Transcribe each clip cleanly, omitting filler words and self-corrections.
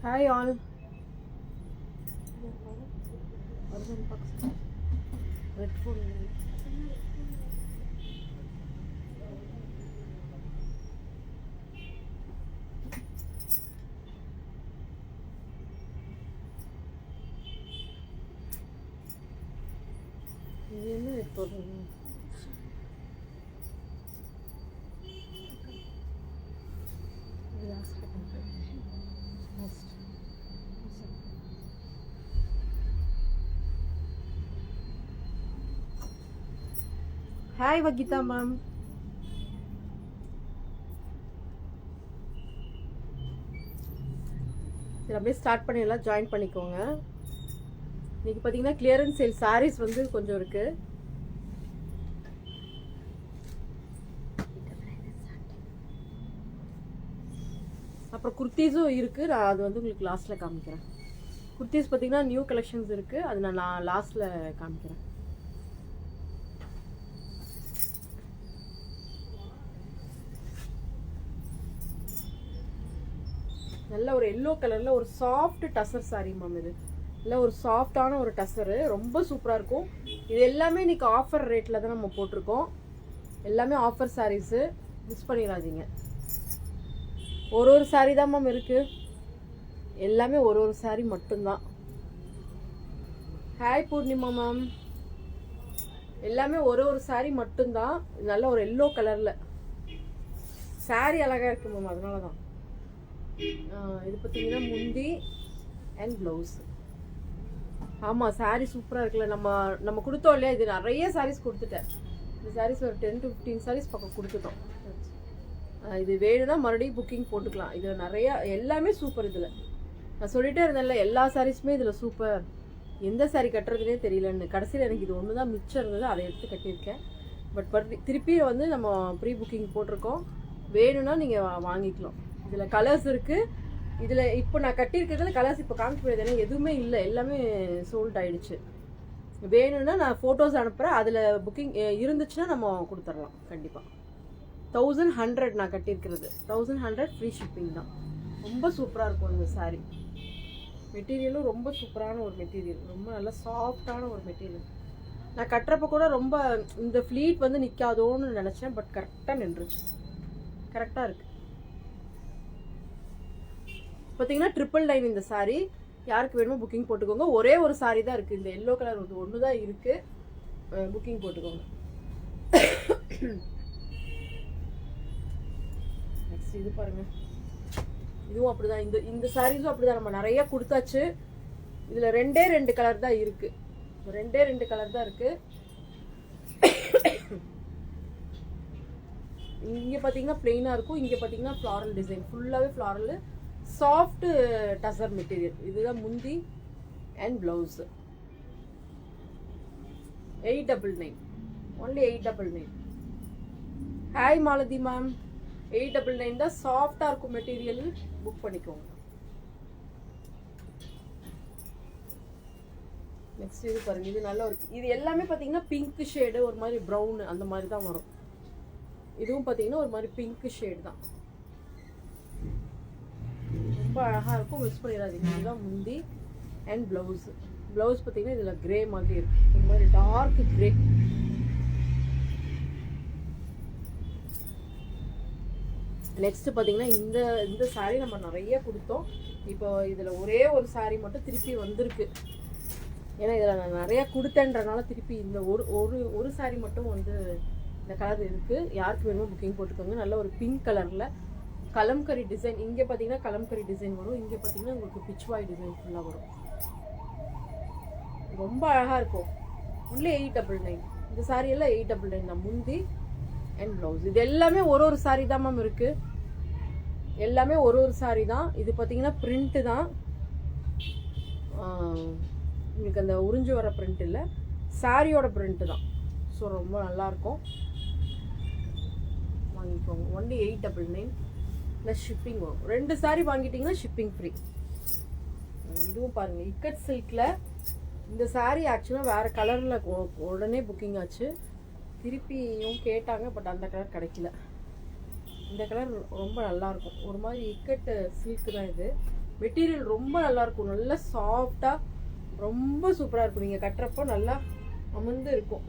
Hi all. Red phone. என்ன red phone? Hi Vagita ma'am. சரி அப்படியே ஸ்டார்ட் பண்ணிடலாம். ஜாயின் பண்ணிக்கோங்க. இன்னைக்கு பார்த்தீங்கன்னா கிளியரன்ஸ் சேல் சாரீஸ் வந்து கொஞ்சம் இருக்கு. அப்புறம் குர்த்திஸும் இருக்கு. நான் அது வந்து உங்களுக்கு லாஸ்ட்ல காமிக்கிறேன். குர்த்திஸ் பார்த்தீங்கன்னா நியூ கலெக்ஷன்ஸ் இருக்கு. அது நான் லாஸ்ட்ல காமிக்கிறேன். நல்ல ஒரு எல்லோ கலர்ல ஒரு சாஃப்ட் டசர் சாரி மேம். இது இல்லை ஒரு சாஃப்டான ஒரு டசரு, ரொம்ப சூப்பராக இருக்கும். இது எல்லாமே இன்னைக்கு ஆஃபர் ரேட்டில் தான் நம்ம போட்டிருக்கோம். எல்லாமே ஆஃபர் சாரீஸு, மிஸ் பண்ணிடாதீங்க. ஒரு சாரீ தான் மேம் இருக்கு. எல்லாமே ஒரு சாரீ மட்டும்தான். Hi Poornima ma'am. எல்லாமே ஒரு சாரீ மட்டும்தான். நல்ல ஒரு எல்லோ கலர்ல சாரீ அழகா இருக்கு மேம். அதனால தான் இது பார்த்தீங்கன்னா முந்தி அண்ட் ப்ளவுஸ். ஆமாம், சாரீ சூப்பராக இருக்குல்ல. நம்ம கொடுத்தோம் இல்லையா, இது நிறைய சாரீஸ் கொடுத்துட்டேன். இந்த சாரீஸ் ஒரு 10 to 15 சாரீஸ் பக்கம் கொடுத்துட்டோம். இது வேணும்னா மறுபடியும் புக்கிங் போட்டுக்கலாம். இது நிறைய எல்லாமே சூப்பர். இதில் நான் சொல்லிட்டே இருந்தேன்ல, எல்லா சாரீஸுமே இதில் சூப்பர். எந்த சாரீ கட்டுறதுனே தெரியலன்னு கடைசியில் எனக்கு இது ஒன்று தான் மிச்சம் இருந்தது. அதை எடுத்து கட்டியிருக்கேன். பட் திருப்பி வந்து நம்ம ப்ரீ புக்கிங் போட்டிருக்கோம். வேணும்னா நீங்கள் வாங்கிக்கலாம். இதில் கலர்ஸ் இருக்குது. இதில் இப்போ நான் கட்டியிருக்கிறதுல கலர்ஸ் இப்போ காமிக்க முடியாது, ஏன்னா எதுவுமே இல்லை, எல்லாமே சோல்ட் ஆகிடுச்சு. வேணும்னா நான் ஃபோட்டோஸ் அனுப்புகிறேன். அதில் புக்கிங் இருந்துச்சுன்னா நம்ம கொடுத்துடலாம் கண்டிப்பாக. 1100 நான் கட்டியிருக்கிறது. 1100 ஃப்ரீ ஷிப்பிங் தான். ரொம்ப சூப்பராக இருக்கும் இந்த சாரீ. மெட்டீரியலும் ரொம்ப சூப்பரான ஒரு மெட்டீரியல், ரொம்ப நல்லா சாஃப்டான ஒரு மெட்டீரியல். நான் கட்டுறப்ப கூட ரொம்ப இந்த ஃப்ளீட் வந்து நிற்காதோன்னு நினச்சேன். பட் கரெக்டாக நின்றுச்சு. கரெக்டாக இருக்குது. பார்த்தீங்கன்னா 999 இந்த சாரீ. யாருக்கு வேணுமோ புக்கிங் போட்டுக்கோங்க. ஒரே ஒரு சாரீ தான் இருக்குது. இந்த எல்லோ கலர் ஒன்று தான் இருக்குது. புக்கிங் போட்டுக்கோங்க. நெக்ஸ்ட் இது பாருங்கள். இதுவும் அப்படி தான். இந்த சாரீஸும் அப்படி தான். நம்ம நிறைய கொடுத்தாச்சு. இதில் 2 கலர் தான் இருக்குது. 2 கலர் தான் இருக்குது. இங்கே பார்த்தீங்கன்னா பிளெயினாக இருக்கும். இங்கே பார்த்தீங்கன்னா ஃப்ளாரல் டிசைன், ஃபுல்லாகவே ஃப்ளாரல் சாஃப்ட் டசர் மெட்டீரியல். இதுதான் முந்தி and blouse. 899, only 899. Hi Malathi ma'am. 899 தான். சாஃப்டாக இருக்கும் மெட்டீரியல். புக் பண்ணிக்கோங்க. நெக்ஸ்ட் இது பாருங்க. இது நல்லா இருக்கு. இது எல்லாமே பார்த்தீங்கன்னா பிங்க் ஷேடு, ஒரு மாதிரி ப்ரௌன் அந்த மாதிரி தான் வரும். இதுவும் பார்த்தீங்கன்னா ஒரு மாதிரி பிங்க் ஷேடு தான். ரொம்ப அழகாக இருக்கும். மிஸ் பண்ணிடாதீங்க. இதுதான் முந்தி அண்ட் ப்ளவுஸ். ப்ளவுஸ் பார்த்தீங்கன்னா இதில் கிரே மாதிரி இருக்கும், ஒரு மாதிரி டார்க் கிரே. நெக்ஸ்ட் பார்த்தீங்கன்னா இந்த சாரீ நம்ம நிறைய கொடுத்தோம். இப்போ இதில் ஒரே ஒரு சாரீ மட்டும் திருப்பி வந்திருக்கு. ஏன்னா இதில் நான் நிறையா கொடுத்தேன்றனால திருப்பி இந்த ஒரு சாரீ மட்டும் வந்து இந்த கலர் இருக்குது. யாருக்கு வேணுமோ புக்கிங் போட்டுக்கோங்க. நல்ல ஒரு பிங்க் கலரில் கலம்கரி டிசைன். இங்கே பார்த்தீங்கன்னா கலம்கரி டிசைன் வரும். இங்கே பார்த்தீங்கன்னா உங்களுக்கு பிச்வாய் டிசைன் ஃபுல்லாக வரும். ரொம்ப அழகாக இருக்கும். ஒன்லி 899. இந்த சாரீ எல்லாம் 899 தான். முந்தி அண்ட் ப்ளவுஸ். இது எல்லாமே ஒரு சாரீ தான் மேம் இருக்குது. எல்லாமே ஒரு சாரீ தான். இது பார்த்தீங்கன்னா பிரிண்ட்டு தான். உங்களுக்கு அந்த உறிஞ்சு வர பிரிண்ட் இல்லை, சாரியோட பிரிண்ட்டு தான். ஸோ ரொம்ப நல்லாயிருக்கும். வாங்கிக்கோங்க. ஒன்லி 899 ப்ளஸ் ஷிப்பிங் வரும். 2 சாரீ வாங்கிட்டிங்கன்னா ஷிப்பிங் ஃப்ரீ. இதுவும் பாருங்கள், இக்கட் சில்கில். இந்த சாரீ ஆக்சுவலாக வேறு கலரில் உடனே புக்கிங் ஆச்சு. திருப்பியும் கேட்டாங்க, பட் அந்த கலர் கிடைக்கல. இந்த கலர் ரொம்ப நல்லாயிருக்கும். ஒரு மாதிரி இக்கட் சில்க் தான் இது. மெட்டீரியல் ரொம்ப நல்லா இருக்கும், நல்லா சாஃப்டா ரொம்ப சூப்பரா இருக்கும். நீங்க கட்டுறப்போ நல்லா அமர்ந்து இருக்கும்.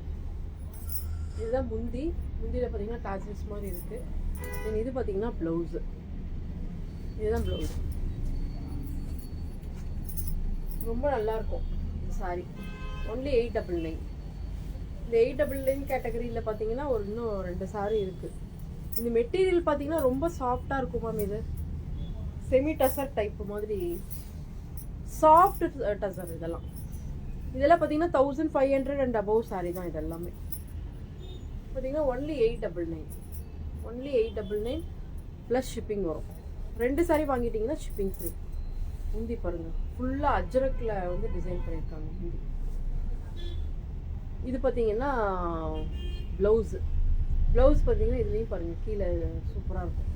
இதுதான் முந்தி. முந்தியில பாத்தீங்கன்னா டாசல்ஸ் மாதிரி இருக்கு. இது பாத்தீங்கன்னா பிளவுஸ். இதுதான் பிளவுஸ். ரொம்ப நல்லா இருக்கும் இந்த சாரி. ஒன்லி 899. இந்த 899 கேட்டகரியில் பார்த்தீங்கன்னா இன்னும் 2 சாரி இருக்கு. இந்த மெட்டீரியல் பார்த்தீங்கன்னா ரொம்ப சாஃப்டா இருக்கும் மேம். இது செமி டசர் டைப் மாதிரி சாஃப்ட் டசர். இதெல்லாம் பார்த்தீங்கன்னா 1500 அண்ட் அபவ் சாரி தான். இது எல்லாமே பார்த்தீங்கன்னா ஒன்லி 899. ஒன்லி 899 ப்ளஸ் ஷிப்பிங் வரும். 2 சாரி வாங்கிட்டீங்கன்னா ஷிப்பிங் ஃப்ரீ. முந்தி பாருங்க, ஃபுல்லா அஜ்ரக்ல வந்து டிசைன் பண்ணியிருக்காங்க முந்தி. இது பார்த்தீங்கன்னா ப்ளவுஸ். ப்ளவுஸ் பார்த்தீங்கன்னா இதுலேயும் பாருங்க, கீழே சூப்பராக இருக்கும்.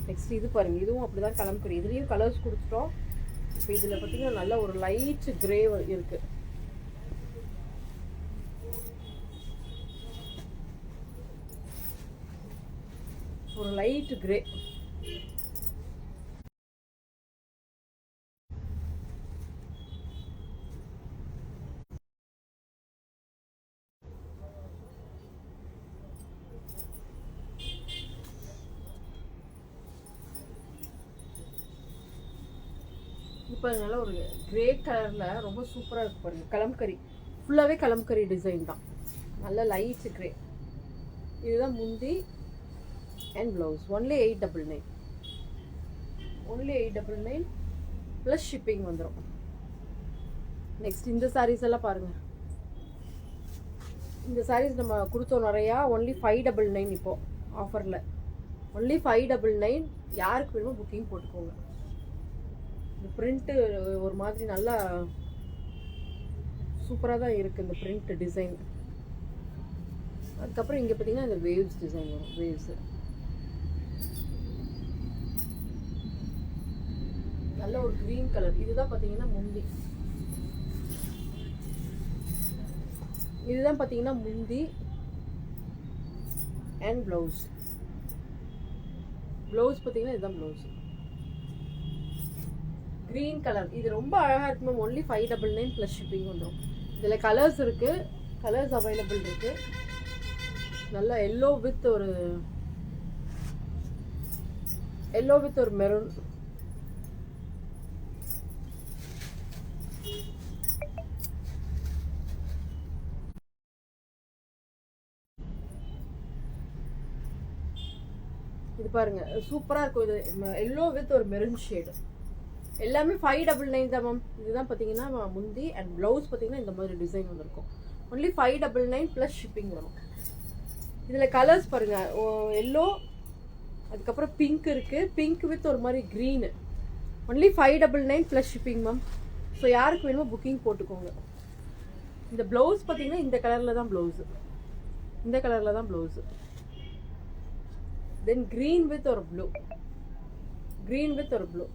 நெக்ஸ்ட் இது பாருங்க, இதுவும் அப்படிதான் கலம்கரி. இதுலேயும் கலர்ஸ் கொடுத்துட்டோம். இப்போ இதில் பார்த்தீங்கன்னா நல்ல ஒரு லைட் கிரே இருக்கு. ஒரு லைட் கிரே. இப்போ நல்ல ஒரு கிரே கலர்ல ரொம்ப சூப்பரா இருக்கு பாருங்க. கலம்கரி, ஃபுல்லாவே கலம்கரி டிசைன் தான். நல்ல லைட் கிரே. இதுதான் முந்தி and blouse. Only 899. Only 899 plus shipping வந்துடும். நெக்ஸ்ட் இந்த சாரீஸ் எல்லாம் பாருங்க. இந்த சாரீஸ் நம்ம கொடுத்தோம் நிறையா. ஒன்லி 599 இப்போ ஆஃபரில். ஒன்லி 599. யாருக்கு வேணுமோ புக்கிங் போட்டுக்கோங்க. இந்த பிரிண்ட்டு ஒரு மாதிரி நல்லா சூப்பராக தான் இருக்குது இந்த பிரிண்ட் டிசைன். அதுக்கப்புறம் இங்கே பார்த்தீங்கன்னா இந்த வேவ்ஸ் டிசைன் வரும். வேவ்ஸு நல்ல ஒரு கிரீன் கலர். இதுதான் பார்த்தீங்கன்னா முந்தி. இதுதான் பார்த்தீங்கன்னா முந்தி அண்ட் ப்ளவுஸ். ப்ளவுஸ் பார்த்தீங்கன்னா இதுதான் ப்ளவுஸ். Green colour. இது ரொம்ப அழகாக இருக்கு மேம். ஒன்லி 599 ப்ளஸ் ஷிப்பிங் வந்துடும். இதில் கலர்ஸ் இருக்கு, கலர்ஸ் அவைலபிள் இருக்கு. நல்லா எல்லோ வித் ஒரு மெரூன். இது பாருங்க, சூப்பரா இருக்கும். இது எல்லோ வித் ஒரு மெரூன் ஷேடு. எல்லாமே 599 தான் மேம். இதுதான் பார்த்தீங்கன்னா முந்தி அண்ட் ப்ளவுஸ் பார்த்தீங்கன்னா இந்த மாதிரி டிசைன் வந்துருக்கும். ஒன்லி 599 ப்ளஸ் ஷிப்பிங் வரும். இதில் கலர்ஸ் பாருங்க, எல்லோ, அதுக்கப்புறம் பிங்க் இருக்கு. பிங்க் வித் ஒரு மாதிரி green. Only 599 plus shipping ma'am. So யாருக்கு வேணுமோ புக்கிங் போட்டுக்கோங்க. இந்த ப்ளவுஸ் பார்த்தீங்கன்னா இந்த கலரில் தான் ப்ளவுஸு. இந்த கலரில் தான் ப்ளவுஸு. தென் க்ரீன் வித் ஒரு ப்ளூ. க்ரீன் வித் ஒரு ப்ளூ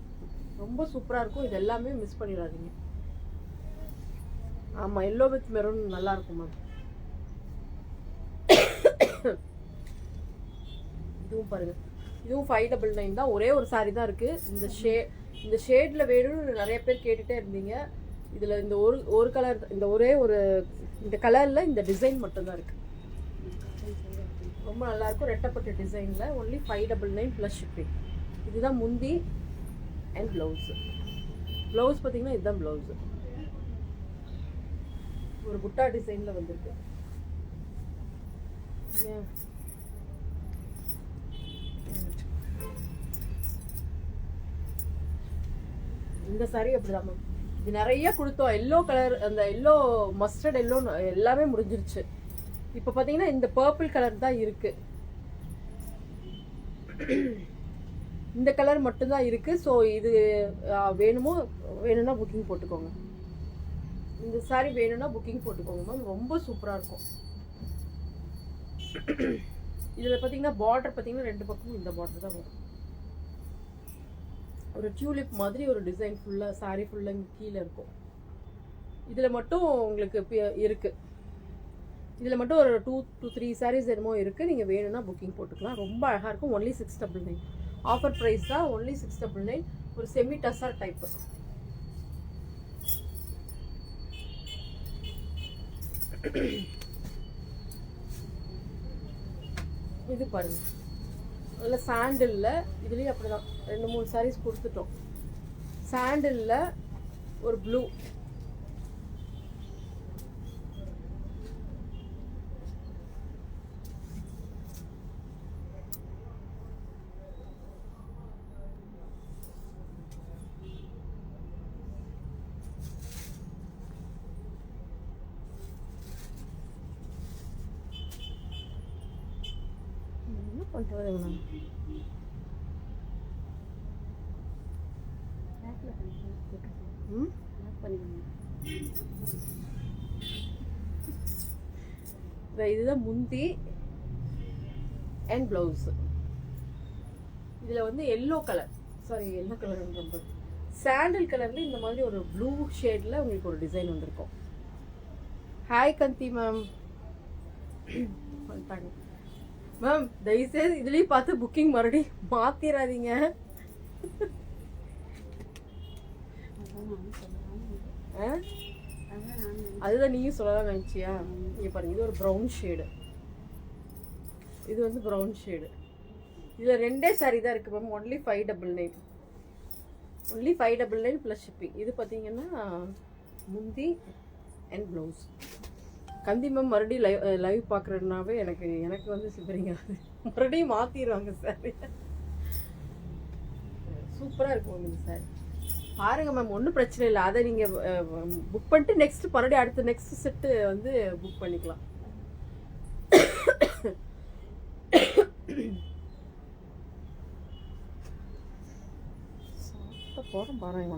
ரொம்ப சூப்பராக இருக்கும். இது எல்லாமே மிஸ் பண்ணிடாதீங்க. ஆமாம், எல்லோ வித் மெரூன் நல்லா இருக்கும் மேம். இதுவும் பாருங்க, இதுவும் 599 தான். ஒரே ஒரு சாரி தான் இருக்கு. இந்த ஷேட்ல வேணும்னு நிறைய பேர் கேட்டுட்டே இருந்தீங்க. இதுல இந்த ஒரு கலர், இந்த ஒரே ஒரு இந்த கலர்ல இந்த டிசைன் மட்டும் தான் இருக்கு. ரொம்ப நல்லா இருக்கும். ரெட்டப்பட்ட டிசைன்ல. Only 599 plus shipping. இதுதான் முந்தி அண்ட் ப்ளவுஸ். ப்ளவுஸ் பார்த்தீங்கன்னா இதுதான் ப்ளவுஸ். ஒரு புட்டா டிசைன்ல வந்திருக்கு. இந்த சாரி அப்படிதான் மேம். இது நிறைய கொடுத்தோம். எல்லோ கலர், அந்த எல்லோ மஸ்டர்ட் எல்லோ எல்லாமே முடிஞ்சிருச்சு. இப்போ பார்த்தீங்கன்னா இந்த பர்பிள் கலர் தான் இருக்கு. இந்த கலர் மட்டும்தான் இருக்கு. ஸோ இது வேணும்னா புக்கிங் போட்டுக்கோங்க. இந்த சாரி வேணும்னா புக்கிங் போட்டுக்கோங்க மேம். ரொம்ப சூப்பராக இருக்கும். இதில் பார்த்தீங்கன்னா பார்டர் பார்த்தீங்கன்னா 2 பக்கமும் இந்த பார்டர் தான் வரும். ஒரு டியூலிப் மாதிரி ஒரு டிசைன் ஃபுல்லாக சாரி ஃபுல்லாக இங்கே கீழே இருக்கும். இதில் மட்டும் உங்களுக்கு இருக்கு. இதில் மட்டும் ஒரு 2 to 3 sarees என்னமோ இருக்குது. நீங்கள் வேணும்னா புக்கிங் போட்டுக்கலாம். ரொம்ப அழகாக இருக்கும். ஒன்லி 699. ஆஃபர் ப்ரைஸ் தான். ஒன்லி 699. ஒரு செமி டசர் டைப்பு. இது பாருங்க, நல்ல சாண்டில்ல. இதுலேயும் அப்படிதான் 2-3 sarees கொடுத்துட்டோம். சாண்டில்ல ஒரு ப்ளூ. என்ன பண்ணுறது வேணாம். இதுதான் முந்தி அண்ட் பிளவுஸ். இதில் வந்து yellow colour, sorry yellow colour, ரொம்ப சாண்டில் கலரில் இந்த மாதிரி ஒரு ப்ளூ ஷேடில் உங்களுக்கு ஒரு டிசைன் வந்திருக்கும். Hi Kanthi ma'am. பண்ணிட்டாங்க மேம். தயவுசெய்து இதுலேயும் பார்த்து புக்கிங் மறுபடியும் மாற்றிடாதீங்க. அதுதான் நீயும் சொல்லலாம் நினச்சியா? இங்கே பாருங்க, இது ஒரு ப்ரௌன் ஷேடு. இது வந்து ப்ரௌன் ஷேடு. இதில் 2 saree தான் இருக்குது ma'am. Only 599. Only 599 plus shipping. இது பார்த்தீங்கன்னா முந்தி அண்ட் ப்ளவுஸ். கந்தி மேம் மறுபடியும் லைவ் பார்க்குறதுனாவே எனக்கு வந்து சிவரிங்க மறுபடியும் மாற்றிடுவாங்க சார். சூப்பராக இருக்கும் இந்த சாரி. பாருங்க மேம், ஒன்றும் பிரச்சனை இல்லை. அதை நீங்கள் புக் பண்ணிட்டு நெக்ஸ்ட் மறுபடியும் அடுத்த நெக்ஸ்ட் செட்டு வந்து புக் பண்ணிக்கலாம். போகிறோம் பாருங்க.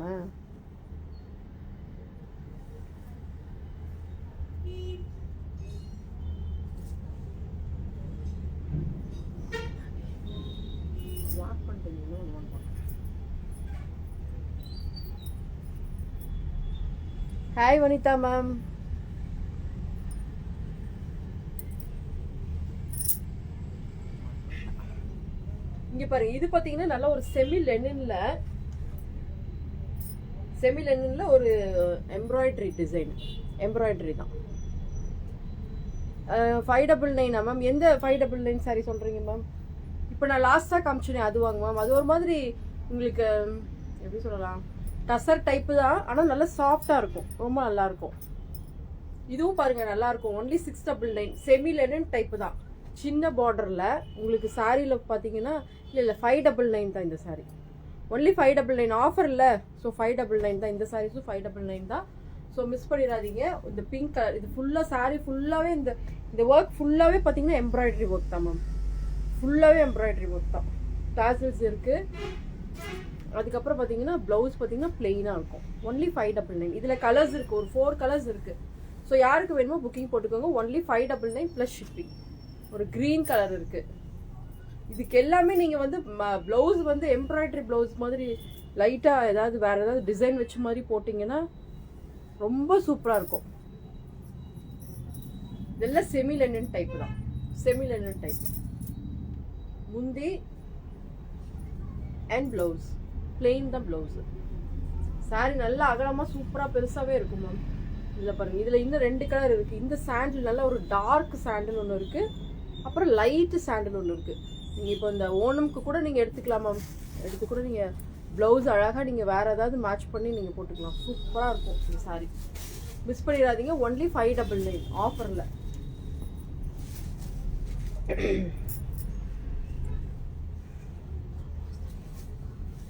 வாக் பண்ணுறீங்களா? Hi Vanitha ma'am. இங்க பாருங்க, இது பாத்தீங்கன்னா நல்ல ஒரு செமி லெனின்ல ஒரு எம்ப்ராய்டரி டிசைன். எம்ப்ராய்டரி தான். 599 மேம். எந்த 599 சாரி சொல்றீங்க மேம்? இப்போ நான் லாஸ்டா காமிச்சேன் அது வாங்க மேம். அது ஒரு மாதிரி உங்களுக்கு எப்படி சொல்லலாம், டசர் டைப்பு தான், ஆனால் நல்லா சாஃப்டாக இருக்கும். ரொம்ப நல்லா இருக்கும். இதுவும் பாருங்க நல்லா இருக்கும். ஒன்லி 699. செமி லெனின் டைப்பு தான். சின்ன பார்டரில் உங்களுக்கு சாரியில் பார்த்தீங்கன்னா இல்லை 599 தான் இந்த சாரி. ஒன்லி 599. ஆஃபர் இல்லை. ஸோ 599 தான். இந்த சாரீஸும் 599 தான். ஸோ மிஸ் பண்ணிடாதீங்க. இந்த பிங்க் கலர், இது ஃபுல்லாக சாரி ஃபுல்லாகவே இந்த ஒர்க் ஃபுல்லாகவே பார்த்தீங்கன்னா எம்ப்ராய்டரி ஒர்க் தான் மேம். ஃபுல்லாகவே எம்ப்ராய்டரி ஒர்க் தான். டாசல்ஸ் இருக்குது. அதுக்கப்புறம் பார்த்தீங்கன்னா ப்ளவுஸ் பார்த்தீங்கன்னா பிளெயினாக இருக்கும். ஒன்லி 599. இதில் கலர்ஸ் இருக்குது, ஒரு 4 கலர்ஸ் இருக்குது. ஸோ யாருக்கு வேணுமோ புக்கிங் போட்டுக்கோங்க. Only 599 plus shipping. ஒரு க்ரீன் கலர் இருக்குது. இதுக்கு எல்லாமே நீங்கள் வந்து ப்ளவுஸ் வந்து எம்ப்ராய்டரி ப்ளவுஸ் மாதிரி லைட்டாக ஏதாவது வேறு ஏதாவது டிசைன் வச்ச மாதிரி போட்டிங்கன்னா ரொம்ப சூப்பராக இருக்கும். இதெல்லாம் செமி லெனின் டைப் தான். Semi Lenin type. முந்தி அண்ட் ப்ளவுஸ் பிளெயின் தான் ப்ளவுஸு. சாரி நல்லா அகலமாக சூப்பராக பெருசாகவே இருக்கும் மேம். இதில் பாருங்கள், இதில் இன்னும் 2 கலர் இருக்குது. இந்த சாண்டில் நல்லா ஒரு டார்க் சாண்டில் ஒன்று இருக்குது, அப்புறம் லைட்டு சாண்டில் ஒன்று இருக்குது. நீங்கள் இப்போ இந்த ஓணம்க்கு கூட நீங்கள் எடுத்துக்கலாம் மேம். எடுத்து கூட நீங்கள் ப்ளவுஸ் அழகாக நீங்கள் வேறு ஏதாவது மேட்ச் பண்ணி நீங்கள் போட்டுக்கலாம். சூப்பராக இருக்கும் இந்த சாரி. மிஸ் பண்ணிடாதீங்க. ஒன்லி 599 ஆஃபரில்.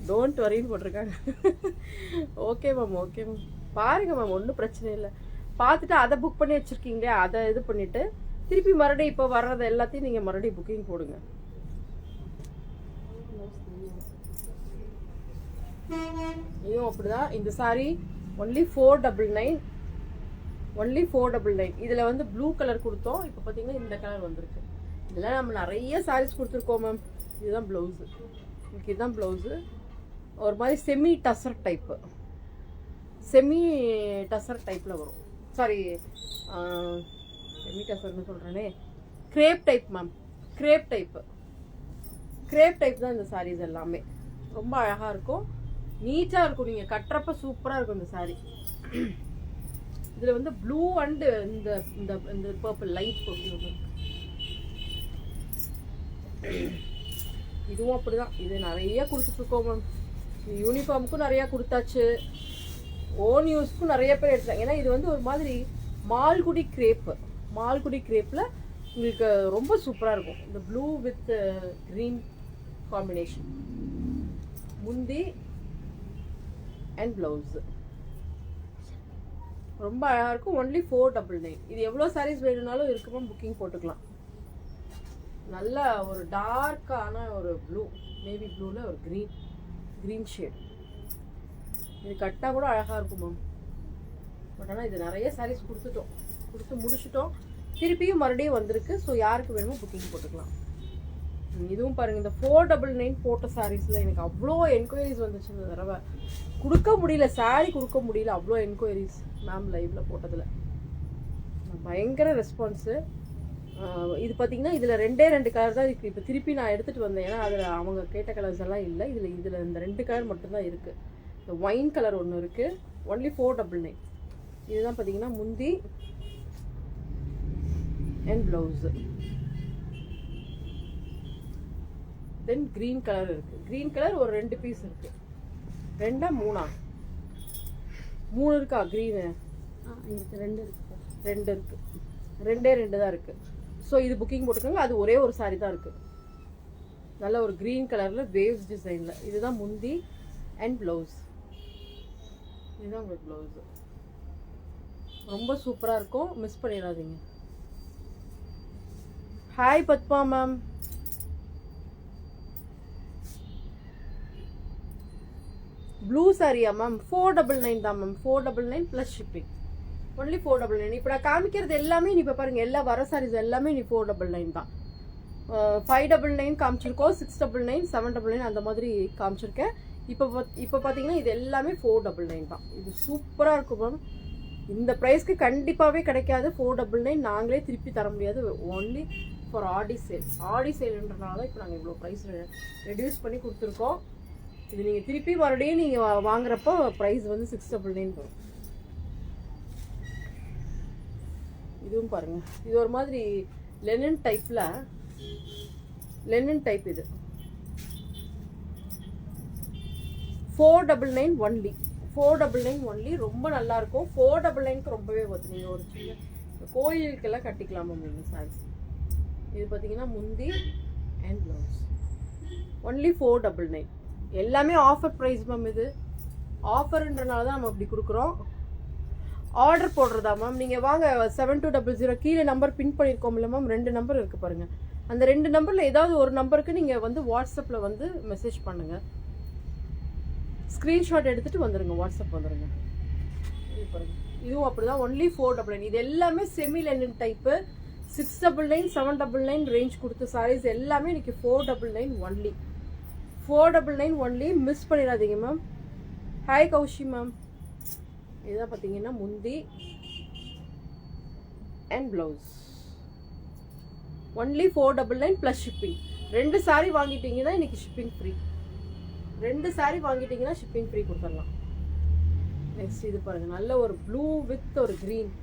டோன்ட் வரின்னு போட்டிருக்காங்க. Okay ma'am, okay ma'am. பாருங்கள் மேம், ஒன்றும் பிரச்சனை இல்லை. பார்த்துட்டு அதை புக் பண்ணி வச்சுருக்கீங்க, அதை இது பண்ணிவிட்டு திருப்பி மறுபடியும் இப்போ வர்றது எல்லாத்தையும் நீங்கள் மறுபடியும் புக்கிங் போடுங்க. ஐயோ அப்படிதான். இந்த சாரி ஒன்லி 499. ஒன்லி 499. இதில் வந்து ப்ளூ கலர் கொடுத்தோம். இப்போ பார்த்தீங்கன்னா இந்த கலர் வந்திருக்கு. இதெல்லாம் நம்ம நிறைய சாரீஸ் கொடுத்துருக்கோம் மேம். இதுதான் ப்ளவுஸு. இதுதான் ப்ளவுஸு. ஒரு மாதிரி semi tussar type. Semi tussar டைப்பில் வரும். சாரி, மீட்டர்ஸ்னு சொல்கிறேனே, crepe type ma'am. Crepe type தான் இந்த சாரீஸ் எல்லாமே. ரொம்ப அழகாக இருக்கும், நீட்டாக இருக்கும், நீங்கள் கட்டுறப்ப சூப்பராக இருக்கும் இந்த சாரீ. இதில் வந்து ப்ளூ அண்டு இந்த இந்த இந்த பர்பிள் லைட் பர்பிள். இதுவும் அப்படிதான். இது நிறைய கொடுத்துட்ருக்கோம் மேம். யூனிஃபார்முக்கும் நிறையா கொடுத்தாச்சு, ஓன் யூஸ்க்கும் நிறைய பேர் எடுத்தாங்க. ஏன்னா இது வந்து ஒரு மாதிரி மால்குடி கிரேப்பில் உங்களுக்கு ரொம்ப சூப்பராக இருக்கும். இந்த ப்ளூ வித் க்ரீன் காம்பினேஷன். முந்தி அண்ட் ப்ளவுஸு ரொம்ப அழகாக இருக்கும். ஒன்லி 499. இது எவ்வளோ சாரீஸ் வேணும்னாலும் இருக்குமா, புக்கிங் போட்டுக்கலாம். நல்ல ஒரு டார்க்கான ஒரு ப்ளூ, நேவி ப்ளூவில் ஒரு க்ரீன் ஷேட். இது கட்டாக கூட அழகாக இருக்கும் மேம். பட் ஆனால் இது நிறைய சாரீஸ் கொடுத்து முடிச்சிட்டோம். திருப்பியும் மறுபடியும் வந்திருக்கு. ஸோ யாருக்கு வேணுமோ புக்கிங் போட்டுக்கலாம். இதுவும் பாருங்கள், இந்த 499 போட்ட சாரீஸில் எனக்கு அவ்வளோ என்கொயரிஸ் வந்துச்சு. இந்த தடவை கொடுக்க முடியல, சாரீ கொடுக்க முடியல, அவ்வளோ என்கொயரிஸ் மேம் லைவில் போட்டதில். பயங்கர ரெஸ்பான்ஸு. இது பார்த்தீங்கன்னா இதில் 2 கலர் தான் இருக்குது. இப்போ திருப்பி நான் எடுத்துகிட்டு வந்தேன், ஏன்னா அதில் அவங்க கேட்ட கலர்ஸ் எல்லாம் இல்லை. இதில் இந்த 2 கலர் மட்டும்தான் இருக்குது. இந்த ஒயின் கலர் ஒன்று இருக்குது, ஒன்லி 499. இதுதான் பார்த்தீங்கன்னா முந்தி and blouse. Then green colour இருக்குது. க்ரீன் கலர் ஒரு 2 பீஸ் இருக்குது. 2 3 இருக்கா க்ரீனு? இருக்கு 2 இருக்குது. 2 இருக்குது. 2 தான் இருக்குது. ஸோ இது புக்கிங் போட்டுக்கோங்க. அது ஒரே ஒரு சாரீ தான் இருக்குது, நல்ல ஒரு க்ரீன் கலரில் வேவ்ஸ் டிசைனில். இதுதான் முந்தி அண்ட் ப்ளவுஸ். இதுதான் உங்களுக்கு ப்ளவுஸு. ரொம்ப சூப்பராக இருக்கும், மிஸ் பண்ணிடாதீங்க. Hi Padma ma'am. ப்ளூ சாரியா மேம்? 499 தான் மேம். 499 plus shipping. ஒன்லி 499. இப்போ நான் காமிக்கிறது எல்லாமே நீ இப்போ பாருங்கள், எல்லா வர சாரீஸ் எல்லாமே நீ 499 தான். 599 காமிச்சிருக்கோம், 699, 799 அந்த மாதிரி காமிச்சிருக்கேன். இப்போ பார்த்தீங்கன்னா இது எல்லாமே 499 தான். இது சூப்பராக இருக்கும் மேம். இந்த ப்ரைஸ்க்கு கண்டிப்பாகவே கிடைக்காது. 499 நாங்களே திருப்பி தர முடியாது. ஒன்லி ஃபார் ஆடி சேல்ன்றனால தான் இப்போ நாங்கள் இவ்வளோ ப்ரைஸ் ரெடியூஸ் பண்ணி கொடுத்துருக்கோம். இது நீங்கள் திருப்பி மறுபடியும் நீங்கள் வாங்குறப்போ ப்ரைஸ் வந்து 699 வரும். இதுவும் பாருங்கள், இது ஒரு மாதிரி லெனன் டைப். இது 499 ஒன்லி. 499 ஒன்லி. ரொம்ப நல்லா இருக்கும். 499க்கு ரொம்பவே ஒத்து. நீங்கள் ஒரு சின்ன கோயிலுக்கெல்லாம் கட்டிக்கலாம் இந்த சாரீஸ். இது பார்த்தீங்கன்னா முந்தி அண்ட் ப்ளவுஸ். ஒன்லி 499. எல்லாமே ஆஃபர் ப்ரைஸ் மேம். இது ஆஃபர்ன்றனால தான் நம்ம இப்படி கொடுக்குறோம். ஆர்டர் போடுறதா மேம்? நீங்கள் வாங்க 7200 கீழே நம்பர் பின் பண்ணியிருக்கோம்ல மேம். 2 நம்பர் இருக்குது பாருங்கள். அந்த 2 நம்பரில் ஏதாவது ஒரு நம்பருக்கு நீங்கள் வந்து வாட்ஸ்அப்பில் வந்து மெசேஜ் பண்ணுங்கள். ஸ்க்ரீன்ஷாட் எடுத்துகிட்டு வந்துடுங்க, வாட்ஸ்அப் வந்துடுங்க. இது பாருங்கள், இதுவும் அப்படி தான். ஒன்லி 499. இது எல்லாமே செமி லெனின் டைப்பு. 699, 799 ரேஞ்ச் கொடுத்த சாரீஸ் எல்லாமே இன்றைக்கி 499 ஒன்லி. 499 ஒன்லி. மிஸ் பண்ணிடாதீங்க மேம். Hi Kaushi ma'am. இதுதான் பார்த்தீங்கன்னா முந்தி and blouse. Only 499 plus shipping. 2 sari வாங்கிட்டீங்கன்னா இன்னைக்கு ஷிப்பிங் ஃப்ரீ. 2 சாரீ வாங்கிட்டீங்கன்னா ஷிப்பிங் ஃப்ரீ கொடுத்துடலாம். நெக்ஸ்ட் இது பாருங்கள், நல்ல ஒரு ப்ளூ வித் ஒரு க்ரீன்.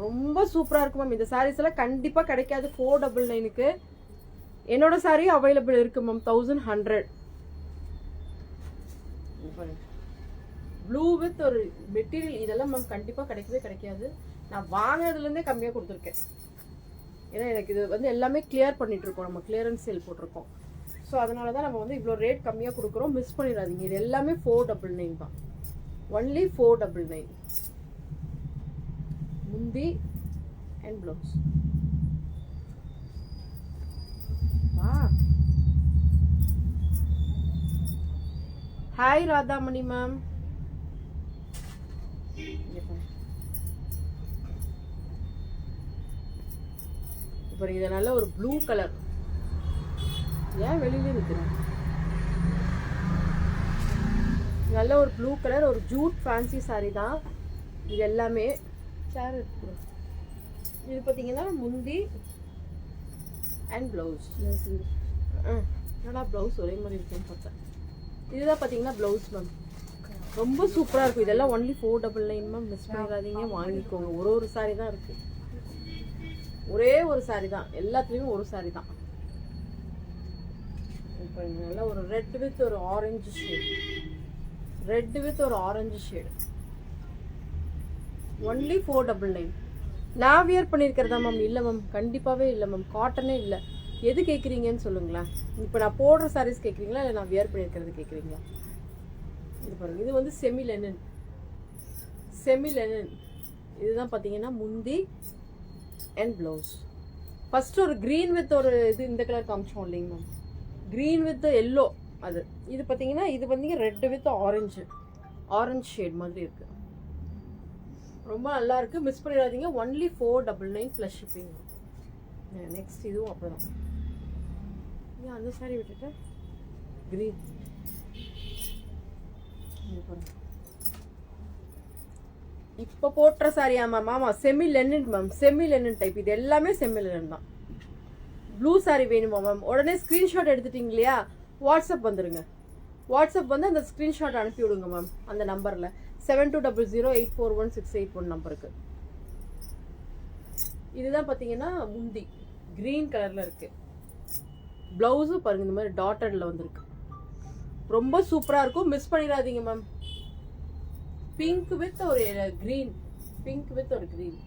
ரொம்ப சூப்பராக இருக்கும் மேம். இந்த சாரீஸ் எல்லாம் கண்டிப்பாக கிடைக்காது 499க்கு. என்னோட சாரீ அவைலபிள் இருக்குது மேம். 1100. ப்ளூ வித் ஒரு மெட்டீரியல். இதெல்லாம் மேம் கண்டிப்பாக கிடைக்கவே கிடைக்காது. நான் வாங்கினதுலேருந்தே கம்மியாக கொடுத்துருக்கேன். ஏன்னா எனக்கு இது வந்து எல்லாமே கிளியர் பண்ணிகிட்ருக்கோம். நம்ம கிளியரன்ஸ் சேல் போட்டிருக்கோம். ஸோ அதனால தான் நம்ம வந்து இவ்வளோ ரேட் கம்மியாக கொடுக்குறோம். மிஸ் பண்ணிடாதீங்க. இது எல்லாமே 499 தான். ஒன்லி 499. முந்தி and blouse. Hi Radhamani ma'am. இப்போ இது நல்ல ஒரு ப்ளூ கலர். ஏன் வெளியிலே நிற்கிறேன்? நல்ல ஒரு ப்ளூ கலர், ஒரு ஜூட் ஃபேன்சி சாரீ தான் இது எல்லாமே. சேர் எடுத்துக்கிறோம். இது பார்த்தீங்கன்னா முந்தி அண்ட் ப்ளவுஸ். என்னடா ப்ளவுஸ் ஒரே மாதிரி இருக்குன்னு பார்த்தேன். இதுதான் பார்த்தீங்கன்னா ப்ளவுஸ் மேம். ரொம்ப சூப்பராக இருக்கும். இதெல்லாம் ஒன்லி 499 மேம். மிஸ் பண்ணிடாதீங்க, வாங்கிக்கோங்க. ஒரு சாரி தான் இருக்கு, ஒரே ஒரு சாரி தான், எல்லாத்துலேயுமே ஒரு சாரி தான். இப்போ நல்லா ஒரு ரெட் வித் ஒரு ஆரஞ்சு ஷேட், ரெட் வித் ஒரு ஆரஞ்சு ஷேடு, ஒன்லி 499. நான் வியர் பண்ணியிருக்கிறதா மேம்? இல்லை மேம், கண்டிப்பாகவே இல்லை மேம், காட்டனே இல்லை. எது கேட்குறீங்கன்னு சொல்லுங்களேன். இப்போ நான் போடுற சாரீஸ் கேட்குறீங்களா இல்லை நான் வியர் பண்ணியிருக்கிறது கேட்குறீங்களா? இது பாருங்கள், இது வந்து செமி லெனன். செமி லெனன் இதுதான் பார்த்தீங்கன்னா முந்தி அண்ட் ப்ளவுஸ். ஃபஸ்ட்டு ஒரு க்ரீன் வித் ஒரு இது இந்த கலர் காமிச்சோம் இல்லைங்க மேம், க்ரீன் வித் எல்லோ. அது இது பார்த்தீங்கன்னா இது வந்து red with orange, orange shade மாதிரி இருக்குது. ரொம்ப நல்லா இருக்குது, மிஸ் பண்ணிடாதீங்க. Only 499 plus shipping. நெக்ஸ்ட் இதுவும் அப்படி தான். ஏன் அந்த சாரி விட்டுட்டேன்? க்ரீன். இப்போ போட்டுற சாரியா மேம்? ஆமாம், semi Lenin ma'am, semi Lenin type. இது எல்லாமே செமி லெனின் தான். ப்ளூ சாரி வேணுமா மேம்? உடனே ஸ்க்ரீன்ஷாட் எடுத்துட்டீங்க இல்லையா, வாட்ஸ்அப் வந்துடுங்க. வாட்ஸ்அப் வந்து அந்த ஸ்க்ரீன்ஷாட் அனுப்பி விடுங்க மேம், அந்த நம்பரில் 7200841681 நம்பருக்கு. இதுதான் பார்த்தீங்கன்னா முந்தி க்ரீன் கலரில் இருக்குது. ப்ளவுஸும் பாருங்கள் இந்த மாதிரி டாட்டடில் வந்துருக்கு. ரொம்ப சூப்பராக இருக்கும், மிஸ் பண்ணிடாதீங்க மேம். பிங்க் வித் ஒரு க்ரீன், பிங்க் வித் ஒரு க்ரீன்.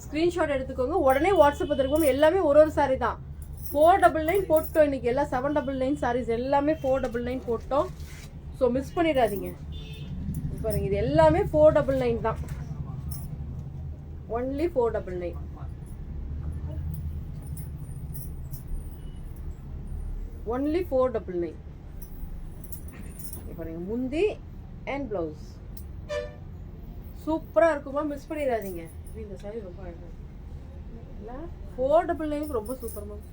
ஸ்க்ரீன்ஷாட் எடுத்துக்கோங்க, உடனே வாட்ஸ்அப் வந்துருக்கோம். எல்லாமே ஒரு சாரி தான். 499 போட்டோம் இன்னைக்கு. எல்லாம் 799 சாரீஸ் எல்லாமே 499 போட்டோம். ஸோ மிஸ் பண்ணிடாதீங்க. பாருங்க, இது எல்லாமே 499 தான், ஒன்லி 499. ஒன்லி 499. பாருங்க, முந்தி அண்ட் ப்ளவுஸ் சூப்பராக இருக்குமா, மிஸ் பண்ணிடாதீங்க. இந்த சாரி ரொம்ப அழகாக இல்லை, 499 ரொம்ப சூப்பர் மேம்.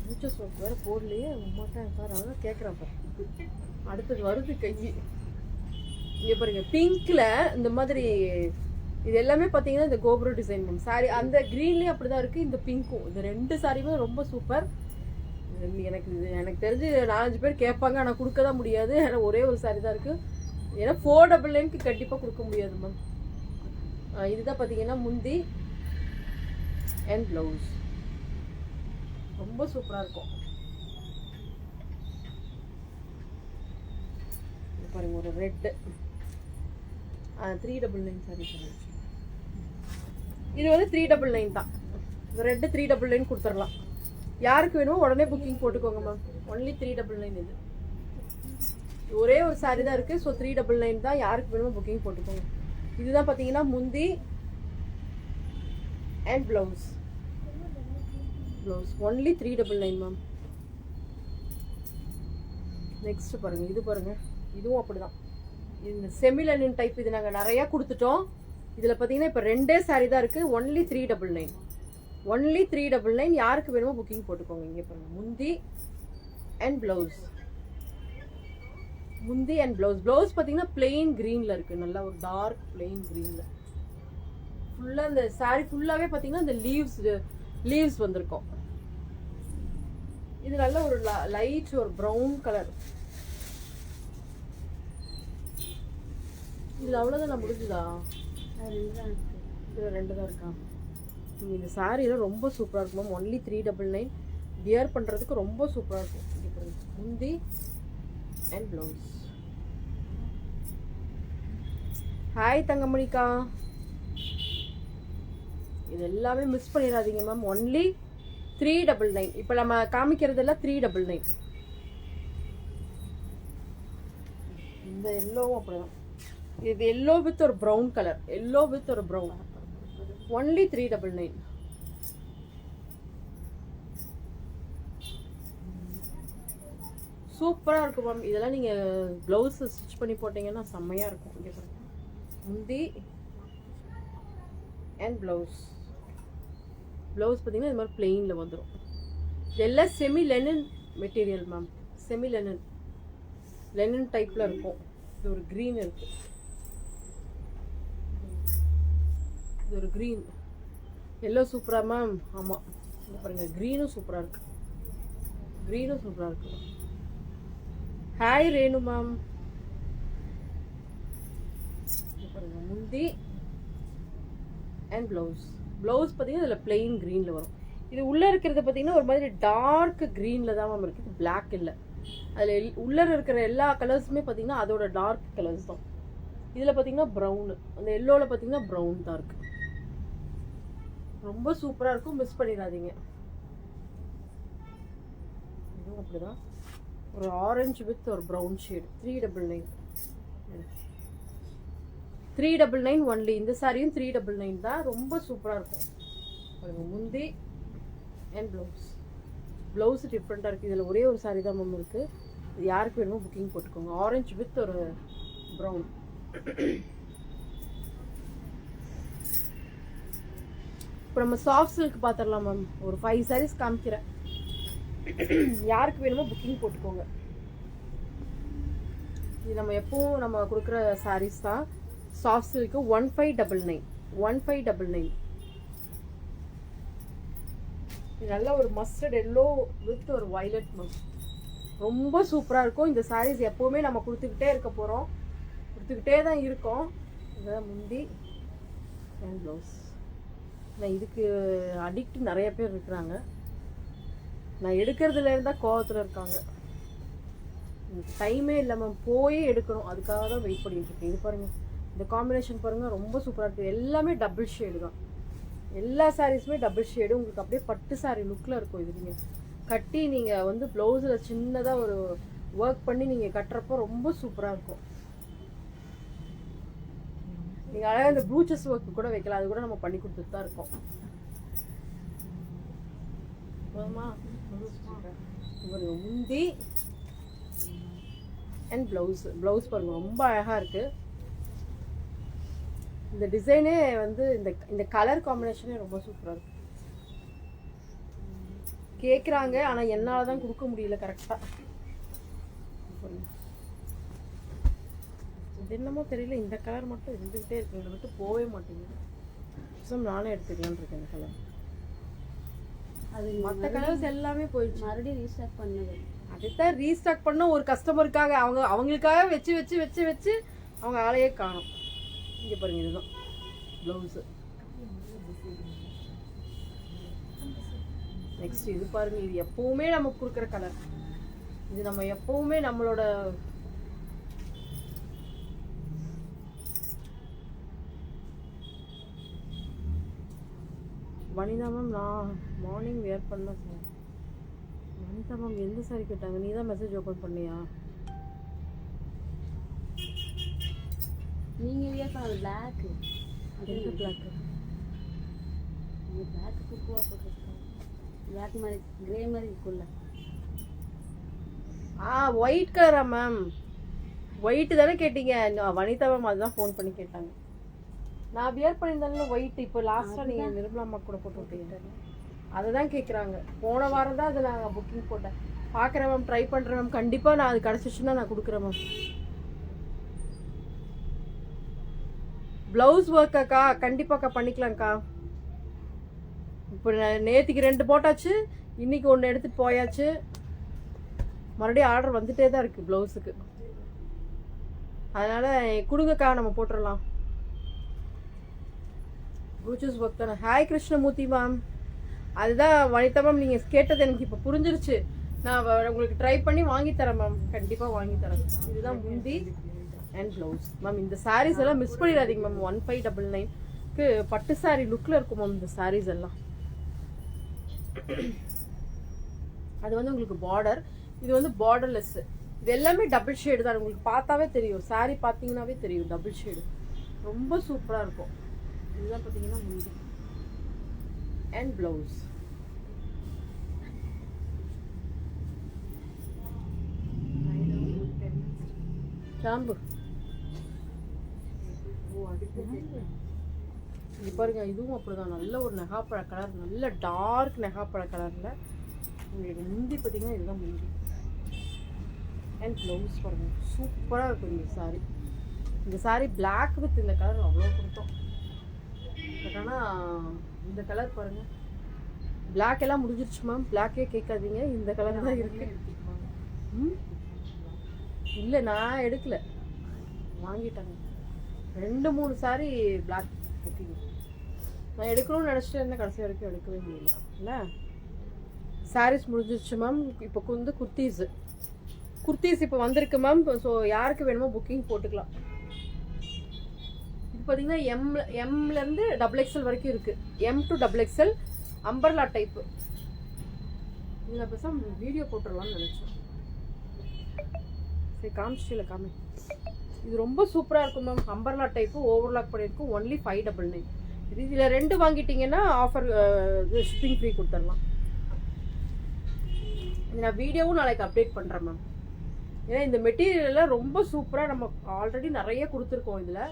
மூச்சை சோப்பு வேறு போடலையே, உமாட்டேன் சார், அதான் கேட்குறப்ப. அடுத்தது வருது கை. இங்கே பாருங்க, பிங்க்ல இந்த மாதிரி இது எல்லாமே பார்த்தீங்கன்னா இந்த கோபுரம் டிசைன் மேம். சாரி அந்த க்ரீன்லேயும் அப்படி தான் இருக்குது, இந்த பிங்க்கும். இந்த ரெண்டு சாரியுமே ரொம்ப சூப்பர். எனக்கு தெரிஞ்சு 4-5 பேர் கேட்பாங்க, ஆனால் கொடுக்க தான் முடியாது. ஏன்னா ஒரே ஒரு சாரி தான் இருக்குது. ஏன்னா 499 கண்டிப்பாக கொடுக்க முடியாது மேம். இதுதான் பார்த்தீங்கன்னா முந்தி அண்ட் ப்ளவுஸ். ரொம்ப சூப்பராக இருக்கும். பாருங்க, ஒரு ரெட்டு 399 சாரி. இது வந்து 399 தான். இந்த ரெட்டு 399 கொடுத்துடலாம். யாருக்கு வேணுமோ உடனே புக்கிங் போட்டுக்கோங்க மேம். ஒன்லி 399. இது ஒரே ஒரு சாரி தான் இருக்குது. ஸோ 399 தான். யாருக்கு வேணுமோ புக்கிங் போட்டுக்கோங்க. இதுதான் பார்த்தீங்கன்னா முந்தி and blouse. Blouse only 399 ma'am. Next பாருங்கள், இது பாருங்கள், இதுவும் அப்படி தான். இந்த செமிலனின் டைப் இது நாங்கள் நிறையா கொடுத்துட்டோம். இதில் பார்த்தீங்கன்னா இப்போ 2 சாரி தான் இருக்குது. ஒன்லி 399. ஒன்லி 399. யாருக்கு வேணுமோ புக்கிங் போட்டுக்கோங்க. இங்கே பாருங்கள், முந்தி அண்ட் ப்ளவுஸ். முந்தி அண்ட் ப்ளவுஸ். ப்ளவுஸ் பார்த்தீங்கன்னா பிளெயின் க்ரீனில் இருக்குது, நல்லா ஒரு டார்க் பிளெயின் க்ரீனில். ஃபுல்லாக இந்த சாரி ஃபுல்லாகவே பார்த்தீங்கன்னா இந்த லீவ்ஸ் வந்திருக்கும். இது நல்ல ஒரு லைட் ஒரு ப்ரௌன் கலர். இதில் அவ்வளோதான் நான் முடிஞ்சுதா? இதில் 2 தான் இருக்கா? இந்த சாரீலாம் ரொம்ப சூப்பராக இருக்கும் மேம். ஒன்லி 399. வியர் பண்ணுறதுக்கு ரொம்ப சூப்பராக இருக்கும். இங்கே பாருங்க, முந்தி அண்ட் ப்ளவுஸ். ஹாய் தங்கமணிக்கா, இது எல்லாமே மிஸ் பண்ணிடாதீங்க மேம். ஒன்லி 399. இப்போ நம்ம காமிக்கிறதெல்லாம் 399. இந்த எல்லோவும் அப்படிதான். இது எல்லோ வித் ஒரு ப்ரௌன் கலர், எல்லோ வித் ஒரு ப்ரௌன். ஒன்லி 399. சூப்பராக இருக்கும் மேம். இதெல்லாம் நீங்கள் ப்ளவுஸ் ஸ்டிச் பண்ணி போட்டிங்கன்னா செம்மையாக இருக்கும். இங்கே பாருங்க, முந்தி அண்ட் ப்ளவுஸ். ப்ளவுஸ் பார்த்தீங்கன்னா இது மாதிரி பிளெயினில் வந்துடும். இதெல்லாம் semi Lenin material ma'am, semi Lenin. Lenin டைப்பில் இருக்கும். இது ஒரு க்ரீன் இருக்குது, இது ஒரு க்ரீன். எல்லோ சூப்பரா மேம்? ஆமாம், இங்கே பாருங்கள், க்ரீனும் சூப்பராக இருக்குது, க்ரீனும் சூப்பராக இருக்குது. Hi Renu ma'am. பாருங்க, முந்தி அண்ட் ப்ளவுஸ். ப்ளவுஸ் பார்த்தீங்கன்னா இதில் பிளெயின் க்ரீனில் வரும். இது உள்ளே இருக்கிறது பார்த்தீங்கன்னா ஒரு மாதிரி டார்க் க்ரீனில் தான் மேம் இருக்குது, பிளாக் இல்லை. அதில் உள்ளே இருக்கிற எல்லா கலர்ஸுமே பார்த்தீங்கன்னா அதோட டார்க் கலர்ஸ் தான். இதில் பார்த்தீங்கன்னா ப்ரௌனு, அந்த எல்லோவில் பார்த்தீங்கன்னா ப்ரௌன் தான் இருக்குது. ரொம்ப சூப்பராக இருக்கும், மிஸ் பண்ணிடாதீங்க. இதுவும் அப்படிதான், ஒரு ஆரஞ்சு வித் ஒரு ப்ரௌன் ஷேடு. 399 399 ஒன்லி. இந்த சாரியும் 399 தான். ரொம்ப சூப்பராக இருக்கும். முந்தி அண்ட் ப்ளவுஸ். ப்ளவுஸ் டிஃப்ரெண்ட்டாக இருக்குது. இதில் ஒரே ஒரு சாரி தான் மேம் இருக்குது. இது யாருக்கு வேணுமோ புக்கிங் போட்டுக்கோங்க. ஆரஞ்சு வித் ஒரு ப்ரௌன். இப்போ நம்ம சாஃப்ட் சில்க் பார்த்துடலாம் மேம். ஒரு 5 சாரீஸ் காமிக்கிறேன், யாருக்கு வேணுமோ புக்கிங் போட்டுக்கோங்க. இது நம்ம எப்பவும் நம்ம கொடுக்குற சாரீஸ் தான். Soft silk 1599. 1599. இது நல்ல ஒரு மஸ்டர்ட் எல்லோ வித் ஒரு வயலட் மேம். ரொம்ப சூப்பராக இருக்கும். இந்த சாரீஸ் எப்போவுமே நம்ம கொடுத்துக்கிட்டே இருக்க போகிறோம், கொடுத்துக்கிட்டே தான் இருக்கோம். இதுதான் முந்தி அண்ட் ப்ளவுஸ். நான் இதுக்கு அடிக்ட் நிறைய பேர் இருக்கிறாங்க. நான் எடுக்கிறதுல இருந்தால் கோவத்தில் இருக்காங்க. டைமே இல்லை மேம், போயே எடுக்கணும், அதுக்காக தான் வெயிட் பண்ணிட்டு இருக்கேன். இது பாருங்கள், இந்த காம்பினேஷன் பாருங்கள், ரொம்ப சூப்பராக இருக்குது. எல்லாமே டபுள் ஷேடு தான், எல்லா சாரீஸுமே டபுள் ஷேடு. உங்களுக்கு அப்படியே பட்டு சாரீ லுக்கில் இருக்கும். இது நீங்கள் கட்டி நீங்கள் வந்து ப்ளவுஸில் சின்னதாக ஒரு ஒர்க் பண்ணி நீங்கள் கட்டுறப்போ ரொம்ப சூப்பராக இருக்கும். நீங்கள் அழகாக இந்த ப்ளூச்சஸ் ஒர்க்கு கூட வைக்கலாம், அது கூட நம்ம பண்ணி கொடுத்துட்டு தான் இருக்கோம். முந்தி அண்ட் ப்ளவுஸ். ப்ளவுஸ் பாருங்கள், ரொம்ப அழகாக இருக்குது. இந்த டிசைனே வந்து இந்த கலர் காம்பினேஷனே ரொம்ப சூப்பராக இருக்குது. கேட்குறாங்க, ஆனால் என்னால் தான் கொடுக்க முடியல கரெக்டாக. இது என்னமோ தெரியல, இந்த கலர் மட்டும் இருந்துக்கிட்டே இருக்கு, இதை விட்டு போகவே மாட்டேங்குது. நானே எடுத்துக்கலான்னு இருக்கேன் இந்த கலர். அது மற்ற கலர்ஸ் எல்லாமே போயிடுச்சு. மறுபடியும் ரீஸ்டாக் பண்ணது. அதுதான் ரீஸ்டாக் பண்ண ஒரு கஸ்டமருக்காக, அவங்களுக்காக வச்சு வச்சு வச்சு வச்சு அவங்க ஆளையே காணும். இங்கே பாருங்க, இதுதான் ப்ளவுஸு. நெக்ஸ்ட் இது பாருங்க, இது எப்பவுமே நமக்கு கொடுக்குற கலர். இது நம்ம எப்பவுமே நம்மளோட வனிதா மேம். நான் மார்னிங் வேர் பண்ண சார். வனிதா மேம் எந்த சாரி கேட்டாங்க? நீ தான் மெசேஜ் ஓப்பன் பண்ணியா? நீங்கள் வியர் பண்ண பிளாக். எந்த பிளாக்கு? பிளாக் குக்குவா போட்டுருக்கோம். பிளாக் மாதிரி கிரே மாதிரி இருக்குல்ல. ஒயிட் கலரா மேம்? ஒயிட் தானே கேட்டீங்க? வனிதா மேம் அதுதான் ஃபோன் பண்ணி கேட்டாங்க. நான் வியர் பண்ணியிருந்தாலும் ஒயிட். இப்போ லாஸ்ட்டாக நீங்கள் நிர்மலா அம்மா கூட போட்டு விட்டீங்க, அதை தான் கேட்குறாங்க. போன வாரம் தான் அதில் நாங்கள் புக்கிங் போட்டேன். பார்க்குறேன் மேம், ட்ரை பண்ணுறேன் மேம். கண்டிப்பாக நான் அது கிடச்சிச்சுன்னா நான் கொடுக்குறேன் மேம். ப்ளவுஸ் ஒர்க்காக்கா? கண்டிப்பாக்கா பண்ணிக்கலாம்க்கா. இப்போ நேற்றுக்கு 2 போட்டாச்சு, இன்றைக்கி 1 எடுத்துகிட்டு போயாச்சு. மறுபடியும் ஆர்டர் வந்துகிட்டே தான் இருக்குது ப்ளவுஸுக்கு. அதனால் கொடுங்கக்கா, நம்ம போட்டுடலாம். ப்ளூச்சஸ் ஒர்க் தானே? Hi Krishnamoorthy ma'am. அதுதான் வனிதா மேம், நீங்கள் கேட்டது எனக்கு இப்போ புரிஞ்சிருச்சு. நான் உங்களுக்கு ட்ரை பண்ணி வாங்கித்தரேன் மேம், கண்டிப்பாக வாங்கித்தரேன். இதுதான் முந்தி அண்ட் ப்ளவுஸ் மேம். இந்த சாரீஸ் எல்லாம் மிஸ் பண்ணிடாதீங்க மேம். 1599க்கு பட்டு சாரீ லுக்கில் இருக்கும் மேம் இந்த சாரீஸ் எல்லாம். அது வந்து உங்களுக்கு பார்டர், இது வந்து பார்டர்லெஸ். இது எல்லாமே டபுள் ஷேடு தான், உங்களுக்கு பார்த்தாவே தெரியும். சாரீ பார்த்தீங்கன்னாவே தெரியும் டபுள் ஷேடு. ரொம்ப சூப்பராக இருக்கும். இதுதான் பார்த்தீங்கன்னா முந்தி அண்ட் ப்ளவுஸ். ஷாம்பு இது பாருங்க, இதுவும் அப்படிதான். நல்ல ஒரு நெகாப்பழ கலர், நல்ல டார்க் நெகாப்பழ கலரில் உங்களுக்கு முந்தி பார்த்தீங்கன்னா இதுதான் முந்தி. அண்ட் ப்ளவுஸ் பாருங்கள் சூப்பராக இருக்கும் இந்த சாரீ. இந்த சாரீ பிளாக் வித் இந்த கலர் அவ்வளோ கொடுத்தோம். பட் ஆனால் இந்த கலர் பாருங்கள், பிளாக் எல்லாம் முடிஞ்சிருச்சு மேம். பிளாக்கே கேட்காதீங்க, இந்த கலர் தான் இருக்குது. இல்லை நான் எடுக்கலை, வாங்கிட்டாங்க. 2-3 சாரீ பிளாக் புக்கிங். நான் எடுக்கணும்னு நினச்சிட்டு இருந்தேன், கடைசி வரைக்கும் எடுக்கவே முடியல. இல்லை சாரீஸ் முடிஞ்சிருச்சு மேம். இப்போ வந்து குர்த்தீஸ் இப்போ வந்திருக்கு மேம். ஸோ யாருக்கு வேணுமோ புக்கிங் போட்டுக்கலாம். இது பார்த்தீங்கன்னா எம்லேருந்து XXL வரைக்கும் இருக்குது. M to XXL umbrella type. இதில் பேசாம வீடியோ போட்டுடலாம்னு நினச்சேன். சரி காமிச்சிட்டில காமி. இது ரொம்ப சூப்பராக இருக்கும் மேம். அம்பர்லா டைப்பு ஓவர்லாக் பண்ணியிருக்கும். ஒன்லி 599. இதில் 2 வாங்கிட்டீங்கன்னா ஆஃபர் ஷிப்பிங் ஃப்ரீ கொடுத்துடலாம். நான் வீடியோவும் நாளைக்கு அப்டேட் பண்ணுறேன் மேம். ஏன்னா இந்த மெட்டீரியல்லாம் ரொம்ப சூப்பராக நம்ம ஆல்ரெடி நிறைய கொடுத்துருக்கோம். இதில்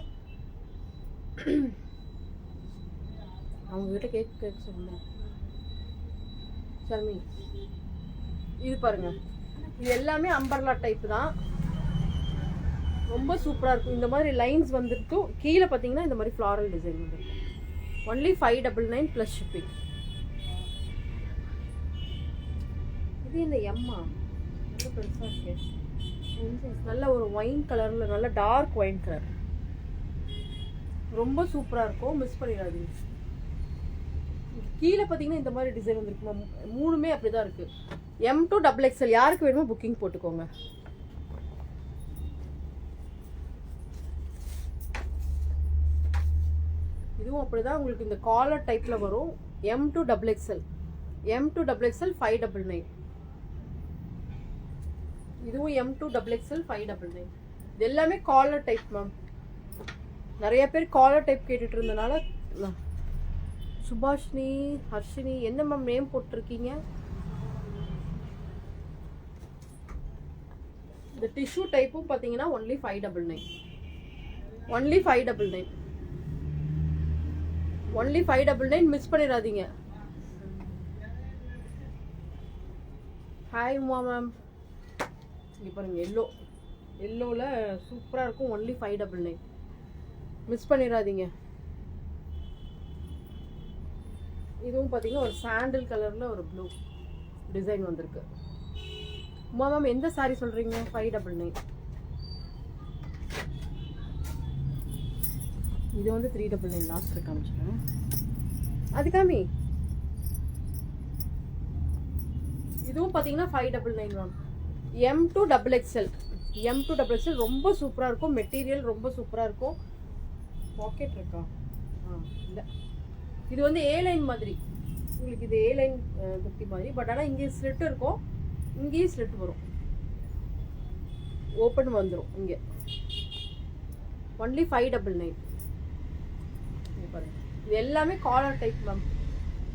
அவங்ககிட்ட கேட்க சொன்னேன் சர்மி. இது பாருங்க, இது எல்லாமே அம்பர்லா டைப் தான். ரொம்ப சூப்பராக இருக்கும். இந்த மாதிரி லைன்ஸ் வந்துருக்கும். கீழே பார்த்தீங்கன்னா இந்த மாதிரி ஃப்ளாரல் டிசைன் வந்துருக்கும். Only 599 plus shipping. இது இந்த எம்மா நல்ல பெருசாக இருக்கு. நல்ல ஒரு ஒயின் கலரில், நல்ல டார்க் ஒயின் கலர், ரொம்ப சூப்பராக இருக்கும். மிஸ் பண்ணிடாதீங்க. கீழே பார்த்தீங்கன்னா இந்த மாதிரி டிசைன் வந்துருக்கு மேம். 3மே அப்படி தான் இருக்குது. M to XXL யாருக்கு வேணுமோ புக்கிங் போட்டுக்கோங்க. இதுவும் அப்படிதான் உங்களுக்கு இந்த காலர் டைப்பில் வரும். M to XXL 599. இதுவும் M to XXL 599. இது எல்லாமே காலர் டைப் மேம். நிறைய பேர் காலர் டைப் கேட்டுட்டு இருந்தனால. சுபாஷினி, ஹர்ஷினி, என்ன மேம் நேம் போட்டிருக்கீங்க? இந்த டிஷ்யூ டைப்பும் பார்த்தீங்கன்னா ஒன்லி 599. ஒன்லி 599. ஒன்லி 599. மிஸ் பண்ணிடாதீங்க. Hi Uma ma'am. இங்கே பாருங்க, எல்லோவில் சூப்பராக இருக்கும். ஒன்லி 599. மிஸ் பண்ணிடாதீங்க. இதுவும் பார்த்தீங்கன்னா ஒரு சாண்டில் கலரில் ஒரு ப்ளூ டிசைன் வந்திருக்கு. உமா மேம் எந்த சாரீ சொல்கிறீங்க? 599. இது வந்து 399. லாஸ்ட் காமிச்சிடுறேன். அது காமி. இதுவும் பார்த்தீங்கன்னா 599 ma'am. M to XXL. M to XXL ரொம்ப சூப்பராக இருக்கும். மெட்டீரியல் ரொம்ப சூப்பராக இருக்கும். பாக்கெட் இருக்கா? இல்லை. இது வந்து A லைன் மாதிரி. உங்களுக்கு இது A லைன் குர்த்தி மாதிரி. பட் ஆனால் இங்கே ஸ்லிட் இருக்கும், இங்கேயும் ஸ்லிட் வரும். ஓப்பன் வந்துடும் இங்கே. ஒன்லி 599. பாருங்க, இது எல்லாமே collar type ma'am.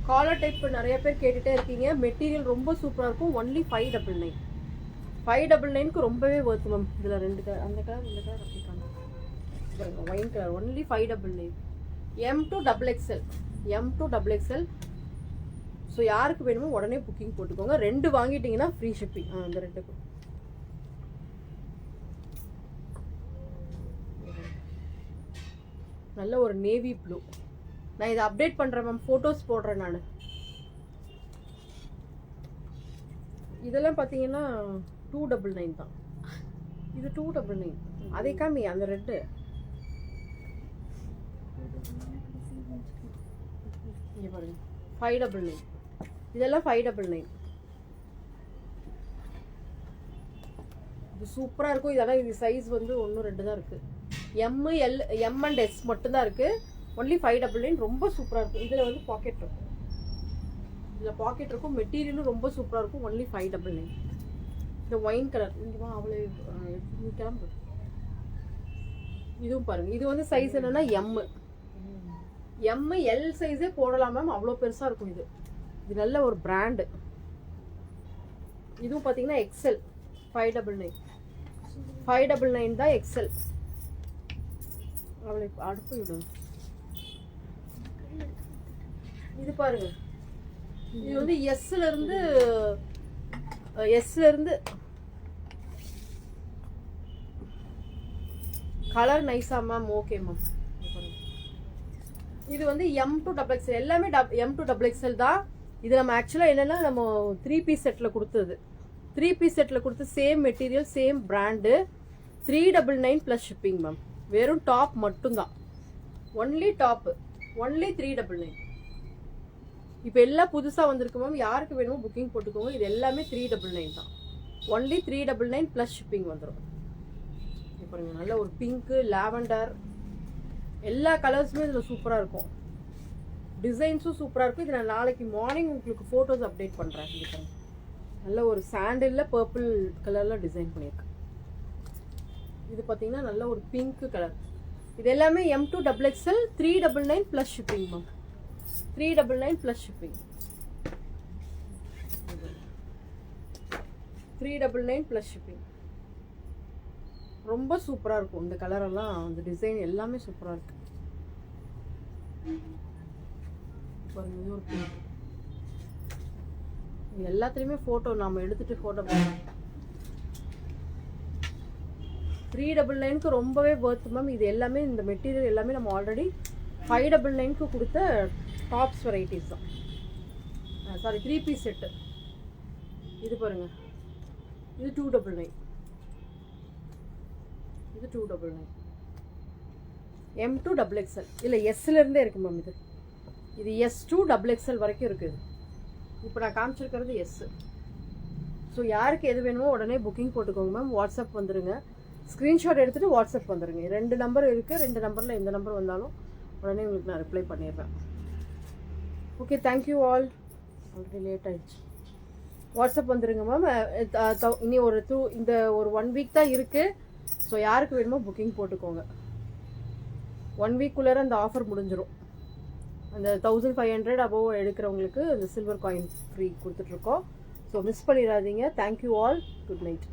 Collar type நிறைய பேர் கேட்டுகிட்டே இருக்கீங்க. மெட்டீரியல் ரொம்ப சூப்பராக இருக்கும். ஒன்லி 599. 599க்கு ரொம்பவே ஒர்த்து மேம். இதில் 2 கலர், அந்த கலர் இந்த கலர் அப்படி காணும் பாருங்க, wine colour. Only 599. M to XXL. M to XXL. So யாருக்கு வேணுமோ உடனே புக்கிங் போட்டுக்கோங்க. 2 வாங்கிட்டீங்கன்னா ஃப்ரீ ஷிப்பிங். அந்த 2க்கும் நல்ல ஒரு நேவி ப்ளூ. நான் இதை அப்டேட் பண்ணுறேன் மேம். ஃபோட்டோஸ் போடுறேன் நான். இதெல்லாம் பார்த்தீங்கன்னா 299 தான். இது 299. அதே காமி அந்த ரெட்டு. இங்கே பாருங்க, 599. இதெல்லாம் 599. இது சூப்பராக இருக்கும். இதெல்லாம் இது சைஸ் வந்து 1, 2 தான் இருக்குது. M and S மட்டும்தான் இருக்குது. ஒன்லி 599. ரொம்ப சூப்பராக இருக்கும். இதில் வந்து பாக்கெட் இருக்கும். இதில் பாக்கெட் இருக்கும். மெட்டீரியலும் ரொம்ப சூப்பராக இருக்கும். ஒன்லி 599. இந்த ஒயின் கலர் இங்கே அவ்வளோ கிளம்பு. இதுவும் பாருங்கள். இது வந்து சைஸ் என்னென்னா M L சைஸே போடலாம் மேம். அவ்வளோ பெருசாக இருக்கும். இது நல்ல ஒரு பிராண்டு. இதுவும் பார்த்தீங்கன்னா XL 599. 599 தான் XL. அவளை அடுப்பு விடு. இது பாருங்க, இது வந்து எஸ்ல இருந்து கலர் நைஸா மேம்? Okay ma'am. இது வந்து M2XXL, எல்லாமே M2XXL தான். இது நம்ம ஆக்சுவலாக என்னென்னா நம்ம 3 பீஸ் செட்டில் கொடுத்தது. 3 பீஸ் செட்டில் கொடுத்து same material, same brand, 399 plus shipping ma'am. வெறும் டாப் மட்டும்தான், ஒன்லி டாப்பு, ஒன்லி 399. இப்போ எல்லாம் புதுசாக வந்திருக்கு மேம். யாருக்கு வேணுமோ புக்கிங் போட்டுக்கோங்க. இது எல்லாமே 399 தான், ஒன்லி 399 ப்ளஸ் ஷிப்பிங் வந்துடும். இப்போ பாருங்க, நல்ல ஒரு பிங்க்கு, லாவெண்டர், எல்லா கலர்ஸுமே இதில் சூப்பராக இருக்கும். டிசைன்ஸும் சூப்பராக இருக்கும். இது நான் நாளைக்கு மார்னிங் உங்களுக்கு ஃபோட்டோஸ் அப்டேட் பண்ணுறேன். நல்ல ஒரு சாண்டிலில் பர்பிள் கலரில் டிசைன் பண்ணியிருக்கேன். இது பார்த்தீங்கன்னா நல்ல ஒரு பிங்க் கலர். இது எல்லாமே M2XXL, 399 plus shipping ma'am. 399 plus shipping, 399 plus shipping. ரொம்ப சூப்பராக இருக்கும் இந்த கலரெல்லாம். அந்த டிசைன் எல்லாமே சூப்பராக இருக்கு. பாருங்க, ஒரு பிங்க். எல்லாத்துலேயுமே ஃபோட்டோ நாம் எடுத்துகிட்டு ஃபோட்டோ போடலாம். 399க்கு ரொம்பவே ஒர்த் மேம். இது எல்லாமே இந்த மெட்டீரியல் எல்லாமே நம்ம ஆல்ரெடி 599க்கு கொடுத்த டாப்ஸ் வெரைட்டிஸ் தான். Sorry, 3 piece set. இது பாருங்க, இது 299. இது 299. M2XXL இல்லை, எஸ்லேருந்தே இருக்குது மேம். இது S2XXL வரைக்கும் இருக்குது. இப்போ நான் காமிச்சிருக்கிறது எஸ். ஸோ யாருக்கு எது வேணுமோ உடனே புக்கிங் போட்டுக்கோங்க மேம். வாட்ஸ்அப் வந்துடுங்க, ஸ்க்ரீன்ஷாட் எடுத்துகிட்டு வாட்ஸ்அப் வந்துடுங்க. 2 நம்பர் இருக்குது, 2 நம்பரில் எந்த நம்பர் வந்தாலும் உடனே உங்களுக்கு நான் ரிப்ளை பண்ணிடுறேன். Okay, thank you all. Already late ஆகிடுச்சு. வாட்ஸ்அப் வந்துடுங்க மேம். இனி இந்த ஒரு 1 வீக் தான் இருக்குது. ஸோ யாருக்கு வேணுமோ புக்கிங் போட்டுக்கோங்க. 1 வீக்குள்ளே அந்த ஆஃபர் முடிஞ்சிடும். அந்த 1500 அபோவ் எடுக்கிறவங்களுக்கு அந்த சில்வர் காயின் ஃப்ரீ கொடுத்துட்ருக்கோம். ஸோ மிஸ் பண்ணிடாதீங்க. Thank you all. Good night.